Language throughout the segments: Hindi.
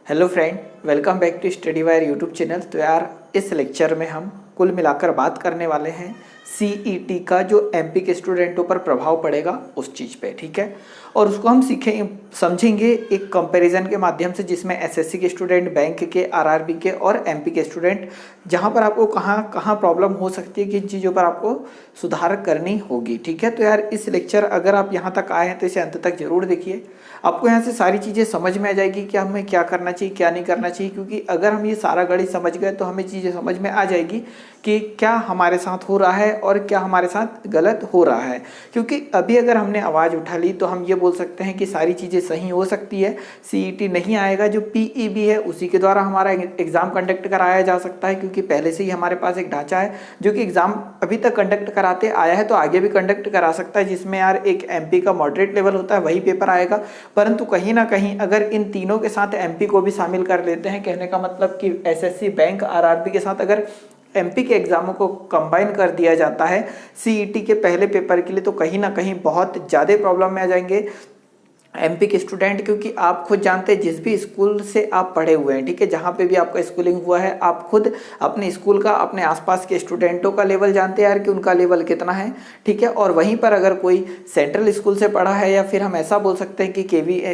Hello friend, welcome back to Study Wire YouTube channel. तो यार इस लेक्चर में हम कुल मिलाकर बात करने वाले हैं सीईटी का जो एमपी के स्टूडेंटों पर प्रभाव पड़ेगा उस चीज़ पे, ठीक है। और उसको हम समझेंगे एक कंपैरिजन के माध्यम से, जिसमें एसएससी के स्टूडेंट, बैंक के, आरआरबी के और एमपी के स्टूडेंट, जहाँ पर आपको कहाँ कहाँ प्रॉब्लम हो सकती है, किन चीज़ों पर आपको सुधार करनी होगी, ठीक है। तो यार इस लेक्चर अगर आप यहाँ तक आए हैं तो इसे अंत तक जरूर देखिए। आपको यहाँ से सारी चीज़ें समझ में आ जाएगी कि हमें क्या करना चाहिए, क्या नहीं करना चाहिए, क्योंकि अगर हम ये सारा गणित समझ गए तो हमें चीज़ें समझ में आ जाएगी कि क्या हमारे साथ हो रहा है और क्या हमारे साथ गलत हो रहा है। क्योंकि अभी अगर हमने आवाज़ उठा ली तो हम ये बोल सकते हैं कि सारी चीज़ें सही हो सकती है, सीईटी नहीं आएगा, जो पीईबी है उसी के द्वारा हमारा एग्ज़ाम कंडक्ट कराया जा सकता है, क्योंकि पहले से ही हमारे पास एक ढांचा है जो कि एग्ज़ाम अभी तक कंडक्ट कराते आया है, तो आगे भी कंडक्ट करा सकता है, जिसमें यार एक एमपी का मॉडरेट लेवल होता है, वही पेपर आएगा। परंतु कहीं ना कहीं अगर इन तीनों के साथ एमपी को भी शामिल कर लेते हैं, कहने का मतलब कि एसएससी, बैंक, आरआरबी के साथ अगर एमपी के एग्जामों को कंबाइन कर दिया जाता है सीईटी के पहले पेपर के लिए, तो कहीं ना कहीं बहुत ज़्यादा प्रॉब्लम में आ जाएंगे एमपी के स्टूडेंट। क्योंकि आप खुद जानते हैं, जिस भी स्कूल से आप पढ़े हुए हैं, ठीक है, जहाँ पे भी आपका स्कूलिंग हुआ है, आप खुद अपने स्कूल का, अपने आसपास के स्टूडेंटों का लेवल जानते हैं यार कि उनका लेवल कितना है, ठीक है। और वहीं पर अगर कोई सेंट्रल स्कूल से पढ़ा है या फिर हम ऐसा बोल सकते हैं कि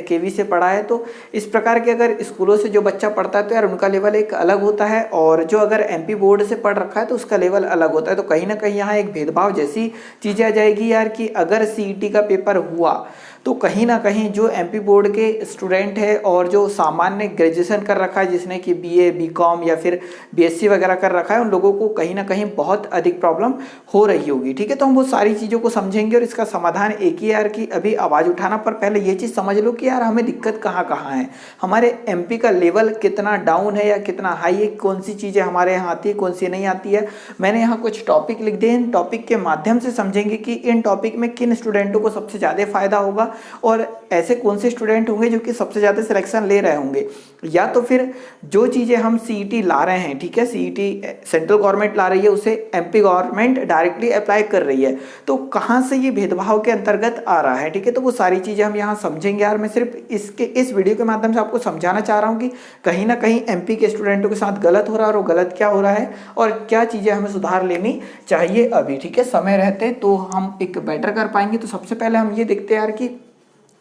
केवी से पढ़ा है, तो इस प्रकार के अगर स्कूलों से जो बच्चा पढ़ता है तो यार उनका लेवल एक अलग होता है, और जो अगर एमपी बोर्ड से पढ़ रखा है तो उसका लेवल अलग होता है। तो कहीं ना कहीं यहाँ एक भेदभाव जैसी चीज़ें आ जाएगी यार कि अगर सीईटी का पेपर हुआ तो कहीं ना कहीं जो एमपी बोर्ड के स्टूडेंट है और जो सामान्य ग्रेजुएशन कर रखा है, जिसने कि बीए, बीकॉम या फिर बीएससी वगैरह कर रखा है, उन लोगों को कहीं ना कहीं बहुत अधिक प्रॉब्लम हो रही होगी, ठीक है। तो हम वो सारी चीज़ों को समझेंगे और इसका समाधान एक ही यार कि अभी आवाज़ उठाना, पर पहले ये चीज़ समझ लो कि यार हमें दिक्कत कहाँ कहाँ है, हमारे एमपी का लेवल कितना डाउन है या कितना हाई है, कौन सी चीज़ें हमारे यहाँ आती है, कौन सी नहीं आती है। मैंने यहाँ कुछ टॉपिक लिख दिए, इन टॉपिक के माध्यम से समझेंगे कि इन टॉपिक में किन स्टूडेंटों को सबसे ज़्यादा फायदा होगा और ऐसे कौन से स्टूडेंट होंगे जो कि सबसे ज़्यादा सिलेक्शन ले रहे होंगे, या तो फिर जो चीज़ें हम सीईटी ला रहे हैं, ठीक है, सीईटी सेंट्रल गवर्नमेंट ला रही है, उसे एमपी गवर्नमेंट डायरेक्टली अप्लाई कर रही है, तो कहाँ से ये भेदभाव के अंतर्गत आ रहा है, ठीक है। तो वो सारी चीज़ें हम यहाँ समझेंगे यार। मैं सिर्फ इस वीडियो के माध्यम से आपको समझाना चाह रहा हूँ कि कहीं ना कहीं एमपी के स्टूडेंटों के साथ गलत हो रहा है और वो गलत क्या हो रहा है और क्या चीज़ें हमें सुधार लेनी चाहिए अभी, ठीक है। समय रहते तो हम एक बेटर कर पाएंगे। तो सबसे पहले हम ये देखते हैं यार कि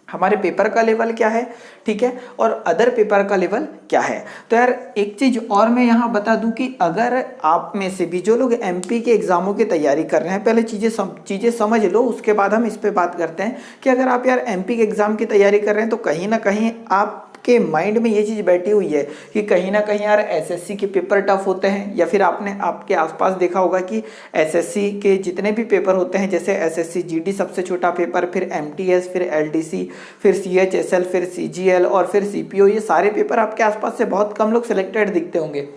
हमारे पेपर का लेवल क्या है, ठीक है, और अदर पेपर का लेवल क्या है। तो यार एक चीज़ और मैं यहाँ बता दूं कि अगर आप में से भी जो लोग एमपी के एग्जामों की तैयारी कर रहे हैं, पहले चीज़ें समझ लो, उसके बाद हम इस पे बात करते हैं कि अगर आप यार एमपी के एग्जाम की तैयारी कर रहे हैं तो कहीं ना कहीं आप के माइंड में ये चीज़ बैठी हुई है कि कहीं ना कहीं यार एसएससी के पेपर टफ होते हैं, या फिर आपने आपके आसपास देखा होगा कि एसएससी के जितने भी पेपर होते हैं, जैसे एसएससी जीडी सबसे छोटा पेपर, फिर एमटीएस, फिर एलडीसी, फिर सीएचएसएल, फिर सीजीएल और फिर सीपीओ, ये सारे पेपर आपके आसपास से बहुत कम लोग सिलेक्टेड दिखते होंगे।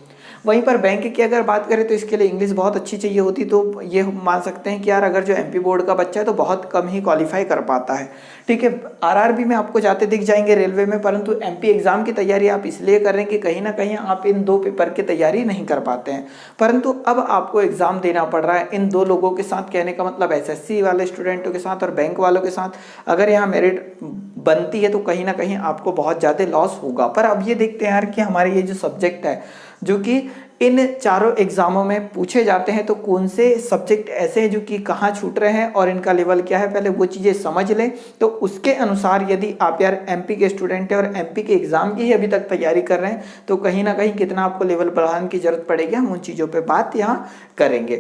वहीं पर बैंक की अगर बात करें तो इसके लिए इंग्लिश बहुत अच्छी चाहिए होती, तो ये मान सकते हैं कि यार अगर जो एमपी बोर्ड का बच्चा है तो बहुत कम ही क्वालिफाई कर पाता है, ठीक है। आरआरबी में आपको जाते दिख जाएंगे, रेलवे में, परंतु एमपी एग्जाम की तैयारी आप इसलिए कर रहे हैं कि कहीं ना कहीं आप इन दो पेपर की तैयारी नहीं कर पाते हैं, परंतु अब आपको एग्जाम देना पड़ रहा है इन दो लोगों के साथ। कहने का मतलब एसएससी वाले स्टूडेंटों के साथ और बैंक वालों के साथ अगर यहाँ मेरिट बनती है तो कहीं ना कहीं आपको बहुत ज़्यादा लॉस होगा। पर अब ये देखते हैं यार कि हमारे ये जो सब्जेक्ट है जो कि इन चारों एग्जामों में पूछे जाते हैं, तो कौन से सब्जेक्ट ऐसे हैं जो कि कहाँ छूट रहे हैं और इनका लेवल क्या है, पहले वो चीज़ें समझ लें। तो उसके अनुसार यदि आप यार एमपी के स्टूडेंट हैं और एमपी के एग्जाम की ही अभी तक तैयारी कर रहे हैं, तो कहीं ना कहीं कितना आपको लेवल बढ़ाने की जरूरत पड़ेगी, हम उन चीज़ों पर बात यहाँ करेंगे।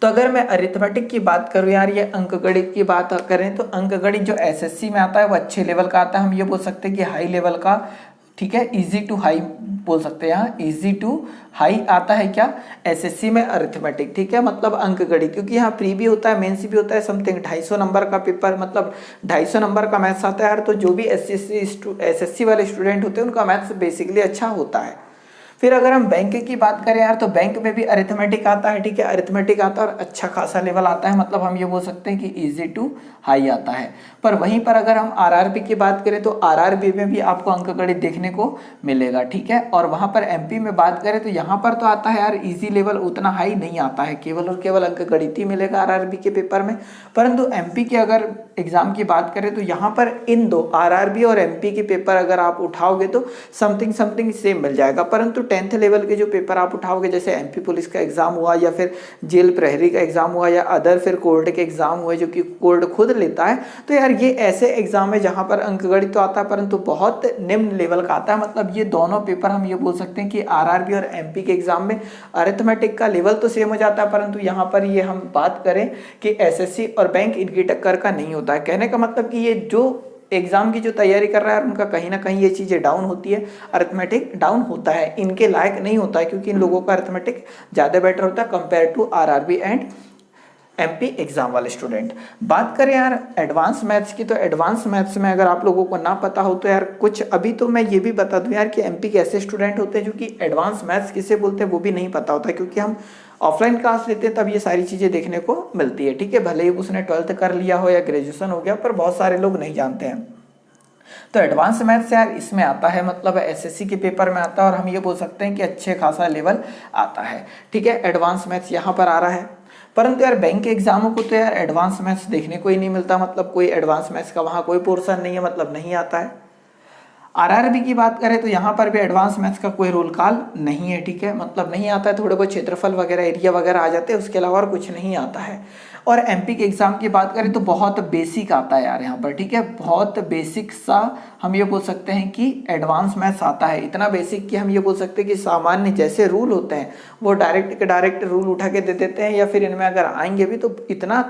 तो अगर मैं अरिथमेटिक की बात करूँ यार, ये अंकगणित की बात करें, तो अंकगणित जो एसएससी में आता है वो अच्छे लेवल का आता है, हम ये बोल सकते हैं कि हाई लेवल का, ठीक है, इजी टू हाई बोल सकते हैं, यहाँ इजी टू हाई आता है क्या, एसएससी में अरिथमेटिक, ठीक है, मतलब अंकगणित। क्योंकि यहाँ प्री भी होता है, मेंस भी होता है, समथिंग 250 नंबर का पेपर, मतलब 250 नंबर का मैथ्स आता है यार। तो जो भी एसएससी वाले स्टूडेंट होते हैं उनका मैथ्स बेसिकली अच्छा होता है। फिर अगर हम बैंक की बात करें यार, तो बैंक में भी अरिथमेटिक आता है, ठीक है, अरिथमेटिक आता है और अच्छा खासा लेवल आता है, मतलब हम ये बोल सकते हैं कि इजी टू हाई आता है। पर वहीं पर अगर हम आरआरबी की बात करें तो आरआरबी में भी आपको अंकगणित देखने को मिलेगा, ठीक है। और वहां पर एमपी में बात करें तो यहाँ पर तो आता है यार इजी लेवल, उतना हाई नहीं आता है, केवल और केवल अंकगणित ही मिलेगा आरआरबी के पेपर में। परंतु एमपी के अगर एग्जाम की बात करें तो यहाँ पर इन दो आरआरबी और एमपी के पेपर अगर आप उठाओगे तो समथिंग समथिंग सेम मिल जाएगा। परंतु 10th लेवल के जो पेपर आप उठाओगे, जैसे एमपी पुलिस का एग्जाम हुआ या फिर जेल प्रहरी का एग्जाम हुआ या अदर फिर कोर्ट के एग्जाम हुए जो कि कोर्ट खुद लेता है, तो यार ये ऐसे एग्जाम है जहां पर अंकगणित तो आता है परंतु बहुत निम्न लेवल का आता है। मतलब ये दोनों पेपर हम ये बोल सकते हैं कि आरआरबी और एमपी के एग्जाम में अरिथमेटिक का लेवल तो सेम हो जाता है, परंतु यहाँ पर ये हम बात करें कि एसएससी और बैंक इनकी टक्कर का नहीं होता है। कहने का मतलब कि ये जो एग्जाम की जो तैयारी कर रहा है उनका कहीं ना कहीं ये चीज़ें डाउन होती है, अरिथमेटिक डाउन होता है, इनके लायक नहीं होता है, क्योंकि इन लोगों का अरिथमेटिक ज़्यादा बेटर होता है compare to RRB and MP exam वाले स्टूडेंट। बात करें यार एडवांस मैथ्स की, तो एडवांस मैथ्स में अगर आप लोगों को ना पता हो तो यार कुछ अभी तो मैं ये भी बता दूं यार कि एमपी के ऐसे स्टूडेंट होते हैं जो कि एडवांस मैथ्स किसे बोलते हैं वो भी नहीं पता होता, क्योंकि हम ऑफलाइन क्लास लेते हैं तब ये सारी चीज़ें देखने को मिलती है, ठीक है। भले ही उसने 12th कर लिया हो या ग्रेजुएशन हो गया, पर बहुत सारे लोग नहीं जानते हैं। तो एडवांस मैथ्स यार इसमें आता है, मतलब एसएससी के पेपर में आता है और हम ये बोल सकते हैं कि अच्छे खासा लेवल आता है, ठीक है। एडवांस मैथ्स यहाँ पर आ रहा है। परंतु यार बैंक के एग्जामों को तो यार एडवांस मैथ्स देखने को ही नहीं मिलता, मतलब कोई एडवांस मैथ्स का वहाँ कोई पोर्शन नहीं है, मतलब नहीं आता है। आरआरबी की बात करें तो यहाँ पर भी एडवांस मैथ्स का कोई रोल कॉल नहीं है, ठीक है, मतलब नहीं आता है। थोड़े बहुत क्षेत्रफल वगैरह एरिया वगैरह आ जाते हैं, उसके अलावा और कुछ नहीं आता है। और एमपी के एग्जाम की बात करें तो बहुत बेसिक आता है यार यहाँ पर, ठीक है, बहुत बेसिक सा हम ये बोल सकते हैं कि एडवांस मैथ्स आता है। इतना बेसिक कि हम ये बोल सकते हैं कि सामान्य जैसे रूल होते हैं वो डायरेक्ट के डायरेक्ट रूल उठा के दे देते हैं, या फिर इनमें अगर आएंगे भी तो इतना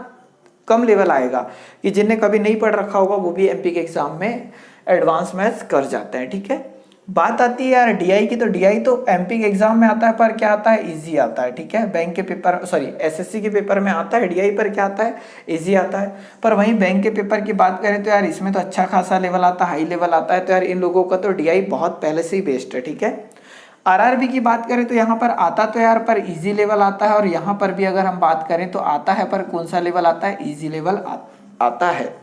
कम लेवल आएगा कि जिन्हें कभी नहीं पढ़ रखा होगा वो भी एमपी के एग्जाम में एडवांस मैथ्स कर जाते हैं, ठीक है। बात आती है यार डीआई की, तो डीआई तो एमपी के एग्जाम में आता है पर क्या आता है, इजी आता है, ठीक है। बैंक के पेपर सॉरी एसएससी के पेपर में आता है, डीआई पर क्या आता है, इजी आता है। पर वहीं बैंक के पेपर की बात करें तो यार इसमें तो अच्छा खासा लेवल आता है, हाई लेवल आता है। तो यार इन लोगों का तो डीआई बहुत पहले से ही बेस्ट है, ठीक है। आरआरबी की बात करें तो यहाँ पर आता तो यार पर इजी लेवल आता है, और यहाँ पर भी अगर हम बात करें तो आता है, पर कौन सा लेवल आता है, इजी लेवल आता है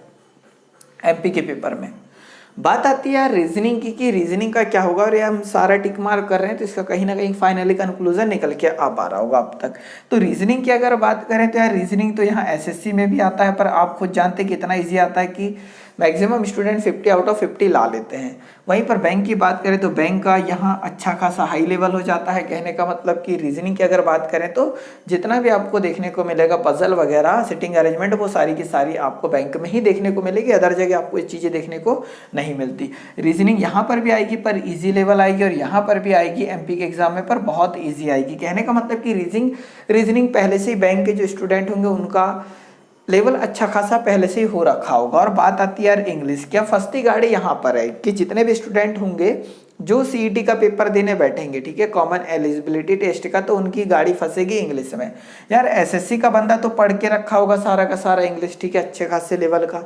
एमपी के पेपर में। बात आती है यार रीजनिंग की कि रीजनिंग का क्या होगा, और ये हम सारा टिक मार्क कर रहे हैं तो इसका कहीं ना कहीं फाइनली कंक्लूजन निकल के आ पा रहा होगा अब तक। तो रीजनिंग की अगर बात करें तो यार रीजनिंग तो यहाँ एसएससी में भी आता है, पर आप खुद जानते हैं कितना ईजी आता है कि मैक्सिमम स्टूडेंट 50 आउट ऑफ 50 ला लेते हैं। वहीं पर बैंक की बात करें तो बैंक का यहाँ अच्छा खासा हाई लेवल हो जाता है। कहने का मतलब कि रीजनिंग की अगर बात करें तो जितना भी आपको देखने को मिलेगा पजल वगैरह सिटिंग अरेंजमेंट वो सारी की सारी आपको बैंक में ही देखने को मिलेगी, अदर जगह आपको ये चीज़ें देखने को नहीं मिलती। रीजनिंग यहाँ पर भी आएगी पर ईजी लेवल आएगी, और यहाँ पर भी आएगी एमपी के एग्जाम में पर बहुत ईजी आएगी। कहने का मतलब कि रीजनिंग पहले से ही बैंक के जो स्टूडेंट होंगे उनका लेवल अच्छा खासा पहले से ही हो रखा होगा। और बात आती है यार इंग्लिश, क्या फंसती गाड़ी यहाँ पर है कि जितने भी स्टूडेंट होंगे जो सीईटी का पेपर देने बैठेंगे, ठीक है, कॉमन एलिजिबिलिटी टेस्ट का, तो उनकी गाड़ी फंसेगी इंग्लिश में। यार एसएससी का बंदा तो पढ़ के रखा होगा सारा का सारा इंग्लिश, ठीक है, अच्छे खासे लेवल का,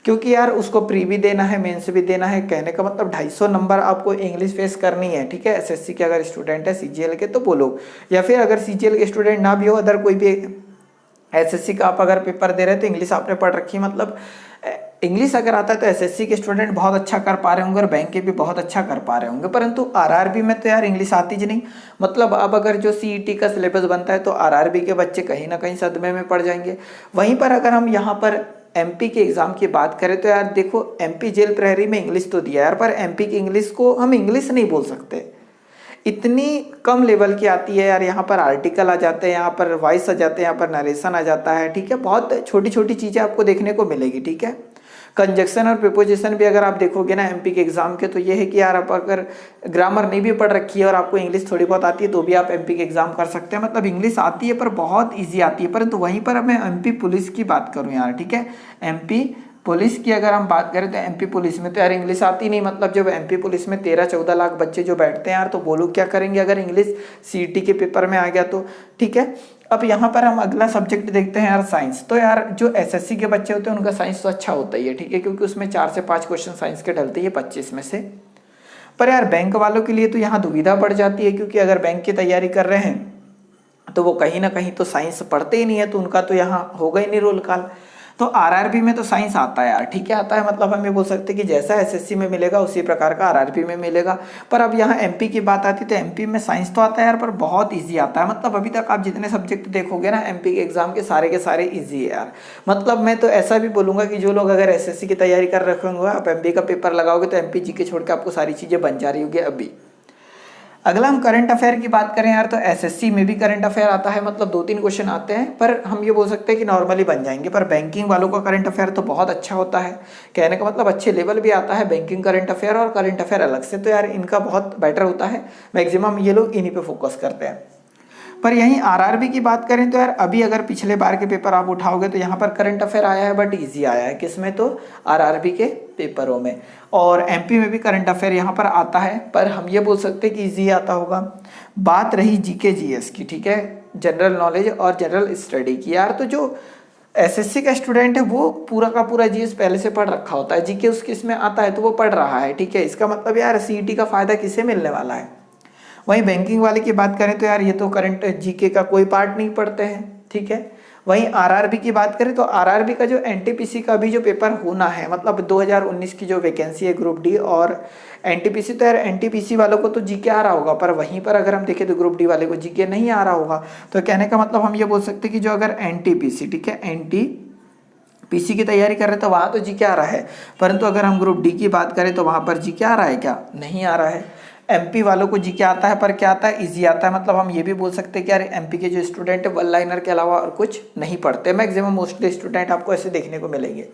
क्योंकि यार उसको प्री भी देना है मेंस भी देना है। कहने का मतलब 250 नंबर आपको इंग्लिश फेस करनी है, ठीक है। एसएससी के अगर स्टूडेंट है सीजीएल के तो बोलो, या फिर अगर सीजीएल के स्टूडेंट ना भी हो अदर कोई भी एसएससी का आप अगर पेपर दे रहे हैं तो इंग्लिश आपने पढ़ रखी है, मतलब इंग्लिश अगर आता है तो एसएससी के स्टूडेंट बहुत अच्छा कर पा रहे होंगे और बैंक के भी बहुत अच्छा कर पा रहे होंगे। परंतु आरआरबी में तो यार इंग्लिश आती जी नहीं, मतलब अब अगर जो सीईटी का सिलेबस बनता है तो आरआरबी के बच्चे कहीं ना कहीं सदमे में पड़ जाएंगे। वहीं पर अगर हम यहाँ पर एमपी के एग्जाम की बात करें तो यार देखो एमपी जेल प्रहरी में इंग्लिश तो दिया यार, पर एमपी की इंग्लिश को हम इंग्लिश नहीं बोल सकते, इतनी कम लेवल की आती है यार। यहाँ पर आर्टिकल आ जाते हैं, यहाँ पर वॉइस आ जाते हैं, यहाँ पर नरेशन आ जाता है, ठीक है। बहुत छोटी छोटी चीज़ें आपको देखने को मिलेगी, ठीक है। कंजक्शन और प्रीपोजिशन भी अगर आप देखोगे ना एमपी के एग्जाम के, तो ये है कि यार आप अगर ग्रामर नहीं भी पढ़ रखी है और आपको इंग्लिश थोड़ी बहुत आती है तो भी आप एमपी के एग्जाम कर सकते हैं। मतलब इंग्लिश आती है पर बहुत ईजी आती है। परंतु वहीं पर अब मैं एमपी पुलिस की बात करूँ यार, ठीक है, एमपी पुलिस की अगर हम बात करें तो एमपी पुलिस में तो यार इंग्लिश आती नहीं। मतलब जब एमपी पुलिस में 13-14 लाख बच्चे जो बैठते हैं यार, तो वो लोग क्या करेंगे अगर इंग्लिश सीईटी के पेपर में आ गया तो, ठीक है। अब यहाँ पर हम अगला सब्जेक्ट देखते हैं यार साइंस। तो यार जो एसएससी के बच्चे होते हैं उनका साइंस तो अच्छा होता ही है, ठीक है, क्योंकि उसमें 4 से 5 क्वेश्चन साइंस के डलते हैं 25 में से। पर यार बैंक वालों के लिए तो यहाँ दुविधा पड़ जाती है, क्योंकि अगर बैंक की तैयारी कर रहे हैं तो वो कहीं ना कहीं तो साइंस पढ़ते ही नहीं है, तो उनका तो यहाँ होगा ही नहीं रोल कॉल। तो आरआरबी में तो साइंस आता है यार, ठीक है आता है, मतलब हम ये बोल सकते हैं कि जैसा एसएससी में मिलेगा उसी प्रकार का आरआरबी में मिलेगा। पर अब यहाँ एमपी की बात आती है तो एमपी में साइंस तो आता है यार, पर बहुत ईजी आता है। मतलब अभी तक आप जितने सब्जेक्ट देखोगे ना एमपी के एग्जाम के सारे ईजी है यार। मतलब मैं तो ऐसा भी बोलूंगा कि जो लोग अगर एसएससी की तैयारी कर रखे होंगे, आप एमपी का पेपर लगाओगे तो एमपी जीके छोड़ के आपको सारी चीजें बन जा रही होगी अभी। अगला हम करंट अफेयर की बात करें यार, तो एसएससी में भी करंट अफेयर आता है, मतलब 2-3 क्वेश्चन आते हैं, पर हम ये बोल सकते हैं कि नॉर्मली बन जाएंगे। पर बैंकिंग वालों का करंट अफेयर तो बहुत अच्छा होता है, कहने का मतलब अच्छे लेवल भी आता है बैंकिंग करंट अफेयर और करंट अफेयर अलग से, तो यार इनका बहुत बेटर होता है। मैक्सिमम ये लोग इन्हीं पे फोकस करते हैं। पर यहीं आरआरबी की बात करें तो यार अभी अगर पिछले बार के पेपर आप उठाओगे तो यहाँ पर करंट अफेयर आया है, बट इजी आया है। किसमें? तो आरआरबी के पेपरों में। और एमपी में भी करंट अफेयर यहाँ पर आता है, पर हम ये बोल सकते हैं कि इजी आता होगा। बात रही जीके जीएस की, ठीक है, जनरल नॉलेज और जनरल स्टडी की, यार तो जो एसएससी का स्टूडेंट है वो पूरा का पूरा जीएस पहले से पढ़ रखा होता है, जीके उसके इसमें आता है तो वो पढ़ रहा है, ठीक है। इसका मतलब यार सीईटी का फायदा किसे मिलने वाला है। वहीं बैंकिंग वाले की बात करें तो यार ये तो करंट जीके का कोई पार्ट नहीं पढ़ते हैं, ठीक है। वहीं आरआरबी की बात करें तो आरआरबी का जो एनटीपीसी का भी जो पेपर होना है, मतलब 2019 की जो वैकेंसी है ग्रुप डी और एनटीपीसी, तो यार एनटीपीसी वालों को तो जीके आ रहा होगा, पर वहीं पर अगर हम देखें तो ग्रुप डी वाले को जीके नहीं आ रहा होगा। तो कहने का मतलब हम ये बोल सकते हैं कि जो अगर एनटीपीसी, ठीक है, एनटीपीसी की तैयारी कर रहे हैं तो वहाँ तो जीके आ रहा है, परंतु अगर हम ग्रुप डी की बात करें तो वहाँ पर जीके आ रहा है क्या? नहीं आ रहा है। एमपी वालों को जीके आता है, पर क्या आता है? इजी आता है। मतलब हम ये भी बोल सकते हैं कि यार एमपी के जो स्टूडेंट है वन लाइनर के अलावा और कुछ नहीं पढ़ते, मैक्सिमम मोस्टली स्टूडेंट आपको ऐसे देखने को मिलेंगे।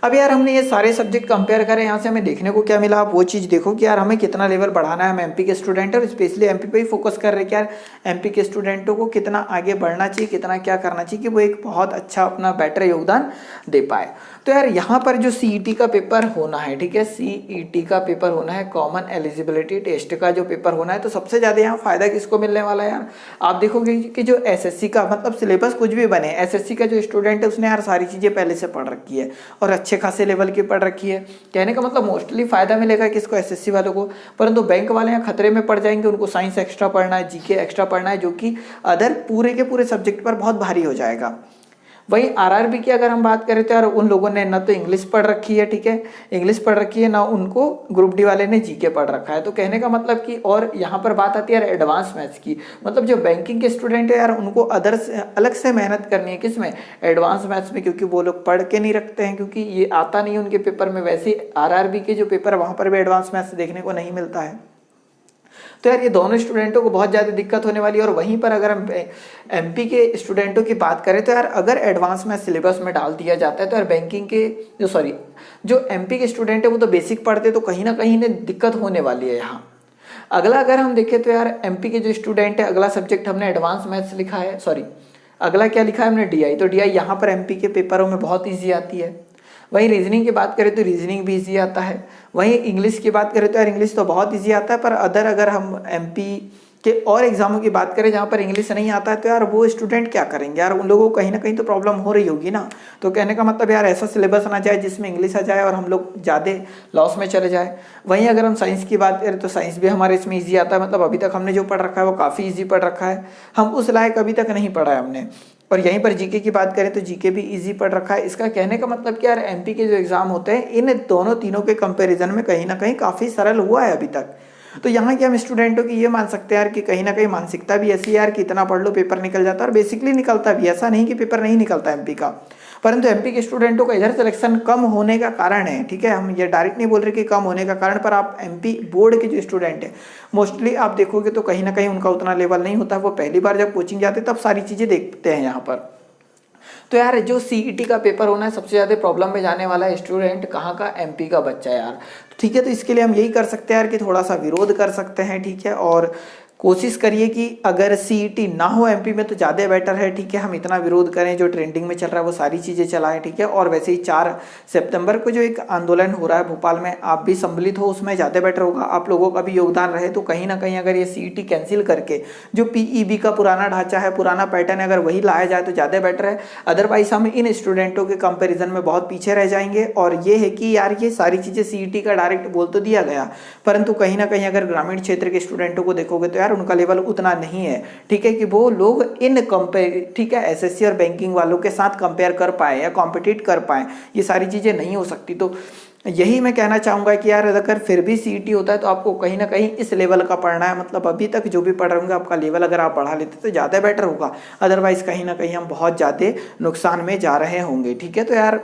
अब यार हमने ये सारे सब्जेक्ट कंपेयर करें, यहाँ से हमें देखने को क्या मिला, आप वो चीज़ देखो कि यार हमें कितना लेवल बढ़ाना है। हम एमपी के स्टूडेंट और स्पेशली एमपी पे ही फोकस कर रहे हैं कि यार एमपी के स्टूडेंटों को कितना आगे बढ़ना चाहिए, कितना क्या करना चाहिए कि वो एक बहुत अच्छा अपना बेटर योगदान दे पाए। तो यार यहाँ पर जो सीईटी का पेपर होना है, ठीक है, सीईटी का पेपर होना है, कॉमन एलिजिबिलिटी टेस्ट का जो पेपर होना है, तो सबसे ज़्यादा यहाँ फायदा किसको मिलने वाला है यार? आप देखोगे कि जो एसएससी का मतलब सिलेबस कुछ भी बने, एसएससी का जो स्टूडेंट है उसने यार सारी चीज़ें पहले से पढ़ रखी है और अच्छे खासे लेवल की पढ़ रखी है। कहने का मतलब मोस्टली फायदा मिलेगा किसको? एसएससी वालों को। परंतु बैंक वाले यहाँ खतरे में पड़ जाएंगे, उनको साइंस एक्स्ट्रा पढ़ना है, जीके एक्स्ट्रा पढ़ना है, जो कि अदर पूरे के पूरे सब्जेक्ट पर बहुत भारी हो जाएगा। वहीं आरआरबी की अगर हम बात करें तो यार उन लोगों ने ना तो इंग्लिश पढ़ रखी है, ठीक है, इंग्लिश पढ़ रखी है, ना उनको ग्रुप डी वाले ने जीके पढ़ रखा है। तो कहने का मतलब कि और यहाँ पर बात आती है यार एडवांस मैथ्स की, मतलब जो बैंकिंग के स्टूडेंट है यार उनको अदर्स अलग से मेहनत करनी है, किसमें? एडवांस मैथ्स में, क्योंकि वो लोग पढ़ के नहीं रखते हैं, क्योंकि ये आता नहीं है उनके पेपर में। वैसे आरआरबी के जो पेपर वहाँ पर भी एडवांस मैथ्स देखने को नहीं मिलता है। तो यार ये दोनों स्टूडेंटों को बहुत ज़्यादा दिक्कत होने वाली है। और वहीं पर अगर हम एमपी के स्टूडेंटों की बात करें तो यार अगर एडवांस में सिलेबस में डाल दिया जाता है तो यार बैंकिंग के जो एमपी के स्टूडेंट है वो तो बेसिक पढ़ते, तो कहीं ना कहीं इन्हें दिक्कत होने वाली है यहाँ। अगला अगर हम देखें तो यार एमपी के जो स्टूडेंट है, अगला सब्जेक्ट हमने एडवांस मैथ्स लिखा है, अगला क्या लिखा है हमने? डीआई। तो डीआई यहाँ पर एमपी के पेपरों में बहुत ईजी आती है। वहीं रीजनिंग की बात करें तो रीजनिंग भी इजी आता है। वहीं इंग्लिश की बात करें तो यार इंग्लिश तो बहुत इजी आता है, पर अगर हम एमपी के और एग्जामों की बात करें जहाँ पर इंग्लिश नहीं आता है तो यार वो स्टूडेंट क्या करेंगे यार? उन लोगों को कहीं ना कहीं तो प्रॉब्लम हो रही होगी ना। तो कहने का मतलब यार ऐसा सिलेबस आना जाए जिसमें इंग्लिश आ जाए और हम लोग ज़्यादा लॉस में चले जाए। वहीं अगर हम साइंस की बात करें तो साइंस भी हमारे इसमें ईजी आता है, मतलब अभी तक हमने जो पढ़ रखा है वो काफ़ी ईजी पढ़ रखा है, हम उस लायक अभी तक नहीं पढ़ा है हमने। और यहीं पर जीके की बात करें तो जीके भी इजी पढ़ रखा है। इसका कहने का मतलब कि यार एमपी के जो एग्जाम होते हैं इन दोनों तीनों के कंपैरिजन में कहीं ना कहीं काफ़ी सरल हुआ है अभी तक। तो यहाँ के हम स्टूडेंटों की ये मान सकते हैं यार कि कहीं ना कहीं मानसिकता भी ऐसी है यार कि इतना पढ़ लो पेपर निकल जाता है, और बेसिकली निकलता भी, ऐसा नहीं कि पेपर नहीं निकलता एमपी का। परंतु एमपी के स्टूडेंटों का इधर सिलेक्शन कम होने का कारण है, ठीक है, हम ये डायरेक्ट नहीं बोल रहे कि कम होने का कारण, पर आप एमपी बोर्ड के जो स्टूडेंट है मोस्टली आप देखोगे तो कहीं ना कहीं उनका उतना लेवल नहीं होता। वो पहली बार जब कोचिंग जाते तब सारी चीज़ें देखते हैं यहाँ पर। तो यार जो सीईटी का पेपर होना है सबसे ज़्यादा प्रॉब्लम में जाने वाला है स्टूडेंट कहाँ का? एमपी का बच्चा यार। ठीक है, तो इसके लिए हम यही कर सकते हैं यार कि थोड़ा सा विरोध कर सकते हैं, ठीक है, और कोशिश करिए कि अगर सीईटी ना हो एमपी में तो ज़्यादा बेटर है, ठीक है। हम इतना विरोध करें, जो ट्रेंडिंग में चल रहा है वो सारी चीज़ें चलाएं, ठीक है। और वैसे ही 4 सितंबर को जो एक आंदोलन हो रहा है भोपाल में, आप भी सम्मिलित हो उसमें, ज़्यादा बेटर होगा। आप लोगों का भी योगदान रहे तो कहीं ना कहीं अगर ये सीईटी कैंसिल करके जो पीईबी का पुराना ढांचा है, पुराना पैटर्न है, अगर वही लाया जाए तो ज़्यादा बेटर है। अदरवाइज हम इन स्टूडेंटों के कंपेरिजन में बहुत पीछे रह जाएंगे। और ये है कि यार ये सारी चीज़ें सीईटी का डायरेक्ट बोल तो दिया गया, परंतु कहीं ना कहीं अगर ग्रामीण क्षेत्र के स्टूडेंटों को देखोगे तो यार उनका लेवल उतना नहीं है, ठीक है, कि वो लोग इन कंपेयर, ठीक है, एसएससी और बैंकिंग वालों के साथ कंपेयर कर पाए या कॉम्पिटिट कर पाए। ये सारी चीज़ें नहीं हो सकती। तो यही मैं कहना चाहूँगा कि यार अगर फिर भी सीईटी होता है तो आपको कहीं ना कहीं इस लेवल का पढ़ना है। मतलब अभी तक जो भी पढ़ रहे होंगे आपका लेवल अगर आप बढ़ा लेते तो ज़्यादा बेटर होगा। अदरवाइज कहीं ना कहीं हम बहुत ज़्यादा नुकसान में जा रहे होंगे, ठीक है। तो यार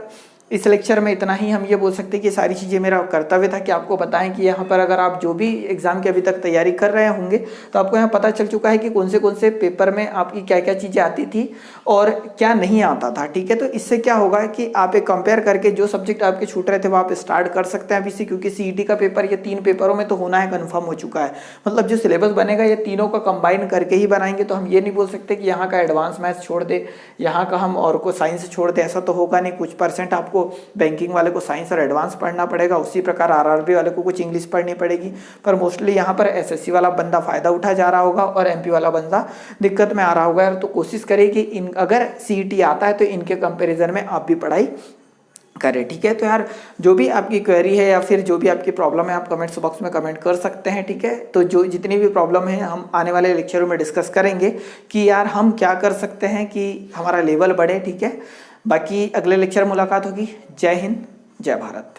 इस लेक्चर में इतना ही हम ये बोल सकते हैं कि सारी चीज़ें मेरा कर्तव्य था कि आपको बताएं कि यहाँ पर अगर आप जो भी एग्ज़ाम की अभी तक तैयारी कर रहे होंगे तो आपको यहाँ पता चल चुका है कि कौन से पेपर में आपकी क्या क्या चीज़ें आती थी और क्या नहीं आता था, ठीक है। तो इससे क्या होगा कि आप एक कंपेयर करके जो सब्जेक्ट आपके छूट रहे थे वो आप स्टार्ट कर सकते हैं अभी से, क्योंकि सीईटी का पेपर ये 3 पेपरों में तो होना है, कन्फर्म हो चुका है। मतलब जो सिलेबस बनेगा ये तीनों का कंबाइन करके ही बनाएंगे। तो हम ये नहीं बोल सकते कि यहाँ का एडवांस मैथ्स छोड़ दे, यहाँ का हम और को साइंस छोड़ दे, ऐसा तो होगा नहीं। कुछ परसेंट आपको बैंकिंग वाले को साइंस और एडवांस पढ़ना पड़ेगा, उसी प्रकार आरआरबी वाले को कुछ इंग्लिश पढ़नी पड़ेगी। पर मोस्टली यहाँ पर एसएससी वाला बंदा फायदा उठा जा रहा होगा और एमपी वाला बंदा दिक्कत में आ रहा होगा। तो कोशिश करें कि इन अगर सीईटी आता है तो इनके कंपैरिजन में आप भी पढ़ाई करें, ठीक है। तो यार जो भी आपकी क्वेरी है या फिर जो भी आपकी प्रॉब्लम है आप कमेंट्स बॉक्स में कमेंट कर सकते हैं, ठीक है। तो जो जितनी भी प्रॉब्लम है हम आने वाले लेक्चरों में डिस्कस करेंगे कि यार हम क्या कर सकते हैं कि हमारा लेवल बढ़े, ठीक है। बाकी अगले लेक्चर मुलाकात होगी। जय हिंद, जय भारत।